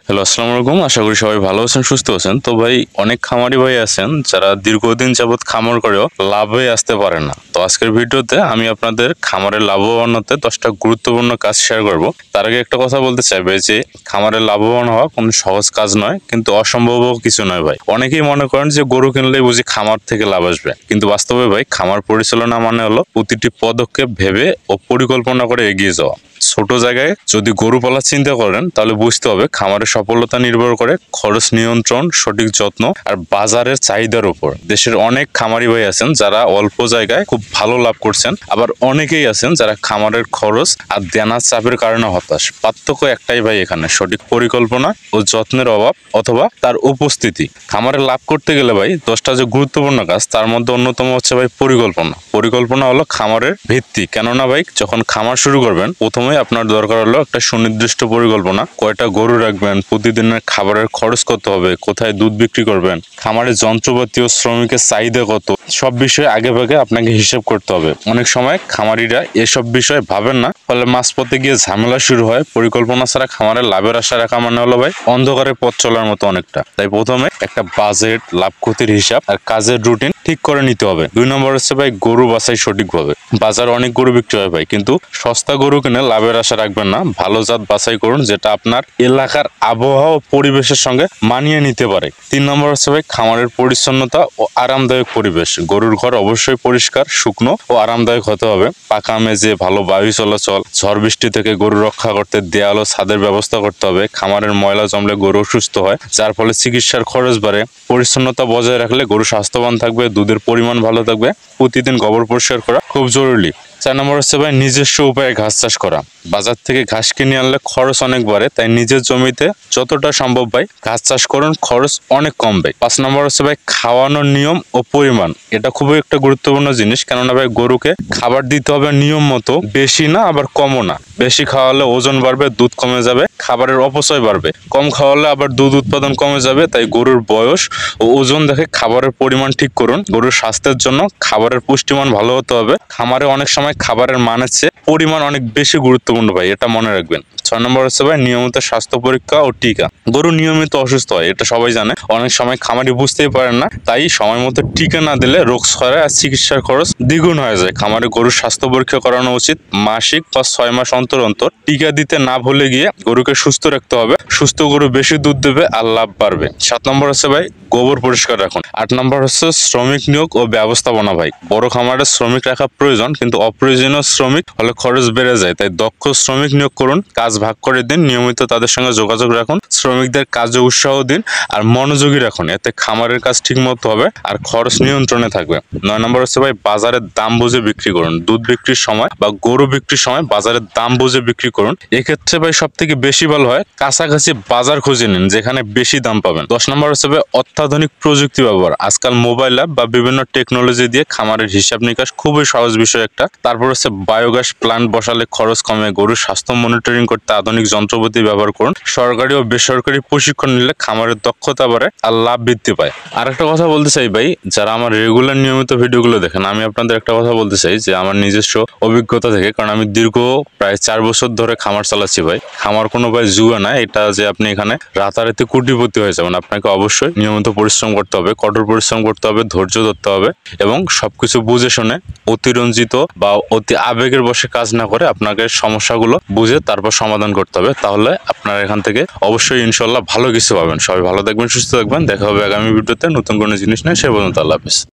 Hello, আসসালামু আলাইকুম। আশা করি সবাই ভালো আছেন, সুস্থ আছেন। তো ভাই, অনেক খামারি ভাই আছেন যারা দীর্ঘদিন যাবৎ খামার করেও লাভে আসতে পারে না। তো আজকের ভিডিওতে আমি আপনাদের খামারের লাভবান হতে 10টা গুরুত্বপূর্ণ কাজ শেয়ার করব। তার আগে একটা কথা বলতে চাই ভাই, যে খামারের লাভবান হওয়া কোনো সহজ কাজ নয়, কিন্তু অসম্ভবও কিছু নয় ভাই। অনেকেই মনে করেন যে গরু কিনলেই বুঝি খামার থেকে লাভ আসবে, কিন্তু বাস্তবে ভাই খামার পরিচালনা মানে হলো প্রতিটি পদক্ষেপ ভেবে ও পরিকল্পনা করে এগিয়ে যাওয়া। ছোট জায়গায় যদি গরু পালার চিন্তা করেন তাহলে বুঝতে হবে খামারের সফলতা নির্ভর করে খরচ নিয়ন্ত্রণ, সঠিক যত্ন আর বাজারের চাহিদার উপর। দেশের অনেক খামারি ভাই আছেন যারা অল্প জায়গায় খুব ভালো লাভ করছেন, আবার অনেকেই আছেন যারা খামারের খরচ আর দেনার চাপের কারণে হতাশ। পার্থক্য একটাই ভাই, এখানে সঠিক পরিকল্পনা ও যত্নের অভাব অথবা তার উপস্থিতি। খামারে লাভ করতে গেলে ভাই 10টা যে গুরুত্বপূর্ণ কাজ, তার মধ্যে অন্যতম হচ্ছে ভাই পরিকল্পনা। পরিকল্পনা হলো খামারের ভিত্তি। কেননা ভাই, যখন খামার শুরু করবেন প্রথমে আপনার দরকার হলো একটা সুনির্দিষ্ট পরিকল্পনা। কয়টা গরু রাখবেন, প্রতিদিনের খাবারের খরচ কত হবে, কোথায় দুধ বিক্রি করবেন, খামারের যন্ত্রপাতি ও শ্রমিকের চাহিদা কত, সব বিষয়ে আগে ভাগে আপনাকে হিসেব করতে হবে। অনেক সময় খামারিরা এসব বিষয়ে ভাবেন না, ফলে মাঝপথে গিয়ে ঝামেলা শুরু হয়। পরিকল্পনা ছাড়া খামারের লাভের আশা রাখা মানে হলো ভাই অন্ধকারে পথ চলার মতো অনেকটা। তাই প্রথমে একটা বাজেট, লাভ ক্ষতির হিসাব আর কাজের রুটিন ঠিক করে নিতে হবে। 2 নম্বর হচ্ছে ভাই গরু বাছাই সঠিকভাবে। বাজারে অনেক গরু বিক্রি হয় ভাই, কিন্তু সস্তা গরু কিনে লাভের আশা রাখবেন না। ভালো জাত বাছাই করুন, যেটা আপনার এলাকার আবহাওয়া ও পরিবেশের সঙ্গে মানিয়ে নিতে পারে। 3 নম্বর হচ্ছে ভাই খামারের পরিচ্ছন্নতা ও আরামদায়ক পরিবেশ। গরুর ঘর অবশ্যই পরিষ্কার, শুকনো ও আরামদায়ক হতে হবে। পাকা মেঝে, ভালো বায়ু চলাচল, ঝড় বৃষ্টি থেকে গরু রক্ষা করতে দেয়াল ও ছাদের ব্যবস্থা করতে হবে। খামারের ময়লা জমলে গরু অসুস্থ হয়, যার ফলে চিকিৎসার খরচ বাড়ে। পরিচ্ছন্নতা বজায় রাখলে গরু স্বাস্থ্যবান থাকবে, দুধের পরিমাণ ভালো থাকবে। প্রতিদিন গোবর পরিষ্কার করা খুব জরুরি। 4 নম্বর হচ্ছে ভাই নিজস্ব উপায়ে ঘাস চাষ করা। বাজার থেকে ঘাস কিনে আনলে খরচ অনেক বাড়ে, তাই নিজের জমিতে যতটা সম্ভব ভাই ঘাস চাষ করুন, খরচ অনেক কমবে। 5 নম্বর হচ্ছে ভাই খাওয়ানোর নিয়ম ও পরিমাণ। এটা খুবই একটা গুরুত্বপূর্ণ জিনিস, কেননা ভাই গরুকে খাবার দিতে হবে নিয়ম মতো, বেশি না আবার কমও না। বেশি খাওয়ালে ওজন বাড়বে, দুধ কমে যাবে, খাবারের অপচয় বাড়বে। কম খাওয়ালে আবার দুধ উৎপাদন কমে যাবে। তাই গরুর বয়স ও ওজন দেখে খাবারের পরিমাণ ঠিক করুন। গরুর স্বাস্থ্যের জন্য খাবারের পুষ্টিমান ভালো হতে হবে। খামারে অনেক সময় খাবারের মানের চেয়ে পরিমাণ অনেক বেশি গুরুত্বপূর্ণ ভাই, এটা মনে রাখবেন। 6 নম্বর হচ্ছে ভাই নিয়মিত স্বাস্থ্য পরীক্ষা ও টিকা। গরু নিয়মিত অসুস্থ হয়, এটা সবাই জানে। অনেক সময় খামারি বুঝতেই পারেন না, তাই সময় মতো টিকা না দিলে রোগ ছড়ায় আর চিকিৎসার খরচ দ্বিগুণ হয়ে যায়। খামারে গরুর স্বাস্থ্য পরীক্ষা করানো উচিত। মাসিক বা 6 মাস অন্তর অন্তর টিকা দিতে না ভুলে গিয়ে গরুকে সুস্থ রাখতে হবে। সুস্থ গরু বেশি দুধ দেবে আর লাভ বাড়বে। 7 নম্বর হচ্ছে ভাই গোবর পরিষ্কার রাখুন। 8 নম্বর হচ্ছে শ্রমিক নিয়োগ ও ব্যবস্থাপনা ভাই। বড় খামারে শ্রমিক রাখা প্রয়োজন, কিন্তু অপ্রয়োজনীয় শ্রমিক হলে খরচ বেড়ে যায়। তাই দক্ষ শ্রমিক নিয়োগ করুন, কাজ ভাগ করে দিন, নিয়মিত তাদের সঙ্গে যোগাযোগ রাখুন, শ্রমিকদের কাজে উৎসাহ দিন আর মনোযোগী রাখুন। এতে খামারের কাজ ঠিক মতো হবে আর খরচ নিয়ন্ত্রণে থাকবে। 9 নম্বর হচ্ছে ভাই বাজারের দাম বুঝে বিক্রি করুন। দুধ বিক্রির সময় বা গরু বিক্রির সময় বাজারের দাম বুঝে বিক্রি করুন। এক্ষেত্রে ভাই সব থেকে বেশি ভালো হয় কাছাকাছি বাজার খুঁজে নিন, যেখানে বেশি দাম পাবেন। 10 নম্বর হচ্ছে ভাই অত্যাধুনিক প্রযুক্তি ব্যবহার। আজকাল মোবাইল অ্যাপ বা বিভিন্ন টেকনোলজি দিয়ে খামারের হিসাব নিকাশ খুবই সহজ বিষয় একটা। তারপর হচ্ছে বায়োগ্যাস প্ল্যান্ট বসালে খরচ কমে। গরুর স্বাস্থ্য মনিটরিং করতে আধুনিক যন্ত্রপাতি ব্যবহার করুন। সরকারি ও বেসরকারি প্রশিক্ষণ নিলে খামারের দক্ষতা বাড়ে আর লাভ বৃদ্ধি পায়। আর একটা কথা বলতে চাই ভাই, যারা আমার রেগুলার নিয়মিত ভিডিওগুলো দেখেন, আমি আপনাদের একটা কথা বলতে চাই যে আমার নিজস্ব অভিজ্ঞতা থেকে, কারণ আমি দীর্ঘ প্রায় 4 বছর ধরে খামার চালাচ্ছি ভাই। খামার কোনো ভাই জুয়া না, এটা যে আপনি এখানে রাতারাতি কোটিপতি হয়ে যাবেন। আপনাকে অবশ্যই নিয়মিত পরিশ্রম করতে হবে, কঠোর পরিশ্রম করতে হবে, ধৈর্য ধরতে হবে এবং সবকিছু বুঝে শুনে অতিরঞ্জিত বা অতি আবেগের বশে কাজ না করে আপনাকে সমস্যাগুলো বুঝে তারপর সমাধান করতে হবে। তাহলে আপনারা এখান থেকে অবশ্যই ইনশাল্লাহ ভালো কিছু পাবেন। সবাই ভালো থাকবেন, সুস্থ থাকবেন। দেখা হবে আগামী ভিডিওতে নতুন কোনো জিনিস নিয়ে। সে পর্যন্ত আল্লাহ হাফেজ।